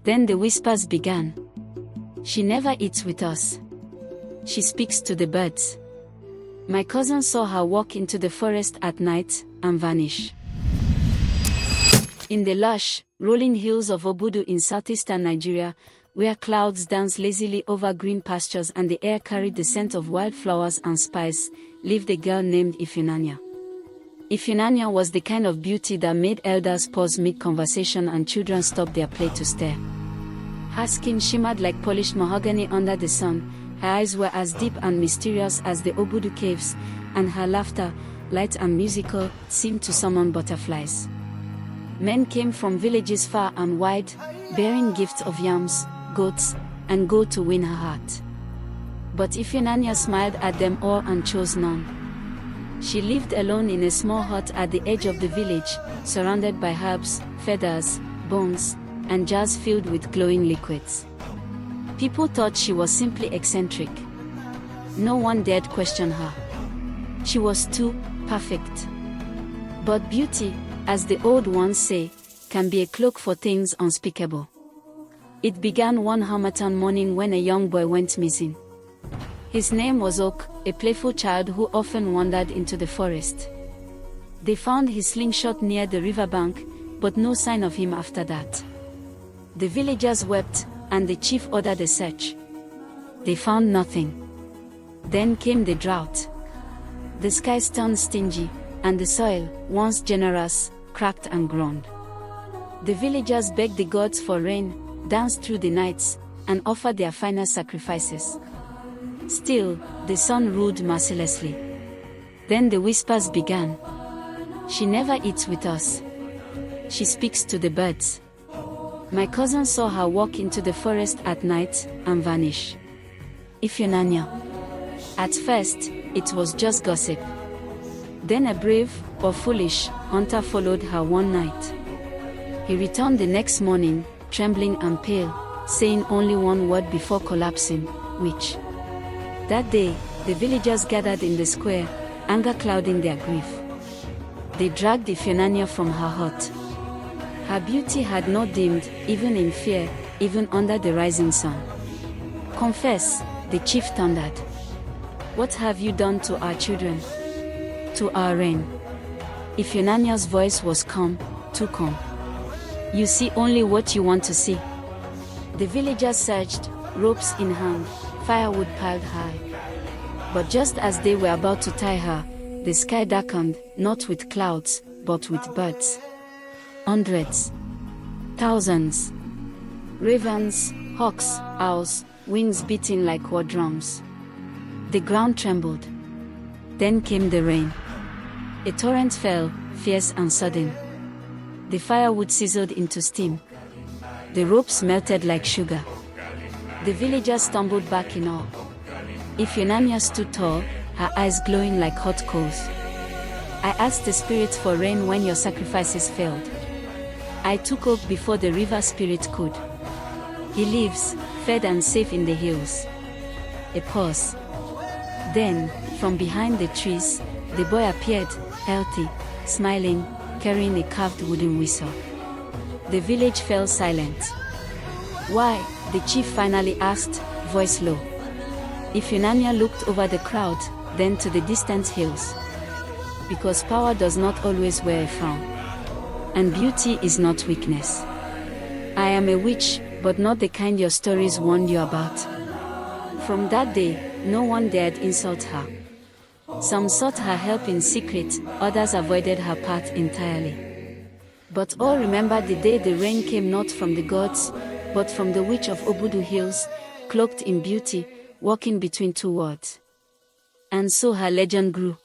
Then the whispers began. She never eats with us. She speaks to the birds. My cousin saw her walk into the forest at night and vanish. In the lush, rolling hills of Obudu in southeastern Nigeria, where clouds danced lazily over green pastures and the air carried the scent of wildflowers and spice, lived a girl named Ifunanya. Ifunanya was the kind of beauty that made elders pause mid-conversation and children stop their play to stare. Her skin shimmered like polished mahogany under the sun, her eyes were as deep and mysterious as the Obudu caves, and her laughter, light and musical, seemed to summon butterflies. Men came from villages far and wide, bearing gifts of yams, goats, and gold to win her heart. But Ifunanya smiled at them all and chose none. She lived alone in a small hut at the edge of the village, surrounded by herbs, feathers, bones, and jars filled with glowing liquids. People thought she was simply eccentric. No one dared question her. She was too perfect. But beauty, as the old ones say, can be a cloak for things unspeakable. It began one Harmattan morning when a young boy went missing. His name was Oak, a playful child who often wandered into the forest. They found his slingshot near the riverbank, but no sign of him after that. The villagers wept, and the chief ordered a search. They found nothing. Then came the drought. The skies turned stingy, and the soil, once generous, cracked and groaned. The villagers begged the gods for rain, danced through the nights, and offered their final sacrifices. Still, the sun ruled mercilessly. Then the whispers began. She never eats with us. She speaks to the birds. My cousin saw her walk into the forest at night and vanish. Ifunanya. At first, it was just gossip. Then a brave, or foolish, hunter followed her one night. He returned the next morning, trembling and pale, saying only one word before collapsing, witch. That day, the villagers gathered in the square, anger clouding their grief. They dragged Ifunanya from her hut. Her beauty had not dimmed, even in fear, even under the rising sun. Confess, the chief thundered. What have you done to our children? To our reign? Ifunanya's voice was calm, too calm. You see only what you want to see. The villagers searched, ropes in hand, firewood piled high. But just as they were about to tie her, the sky darkened, not with clouds, but with birds. Hundreds. Thousands. Ravens, hawks, owls, wings beating like war drums. The ground trembled. Then came the rain. A torrent fell, fierce and sudden. The firewood sizzled into steam. The ropes melted like sugar. The villagers stumbled back in awe. Ifunanya stood tall, her eyes glowing like hot coals. I asked the spirits for rain when your sacrifices failed. I took Oak before the river spirit could. He lives, fed and safe in the hills. A pause. Then, from behind the trees, the boy appeared, healthy, smiling, carrying a carved wooden whistle. The village fell silent. Why? The chief finally asked, voice low. Ifunanya looked over the crowd, then to the distant hills. Because power does not always wear a frown. And beauty is not weakness. I am a witch, but not the kind your stories warned you about. From that day, no one dared insult her. Some sought her help in secret, others avoided her path entirely. But all remembered the day the rain came not from the gods, but from the witch of Obudu hills, cloaked in beauty, walking between two words. And so her legend grew.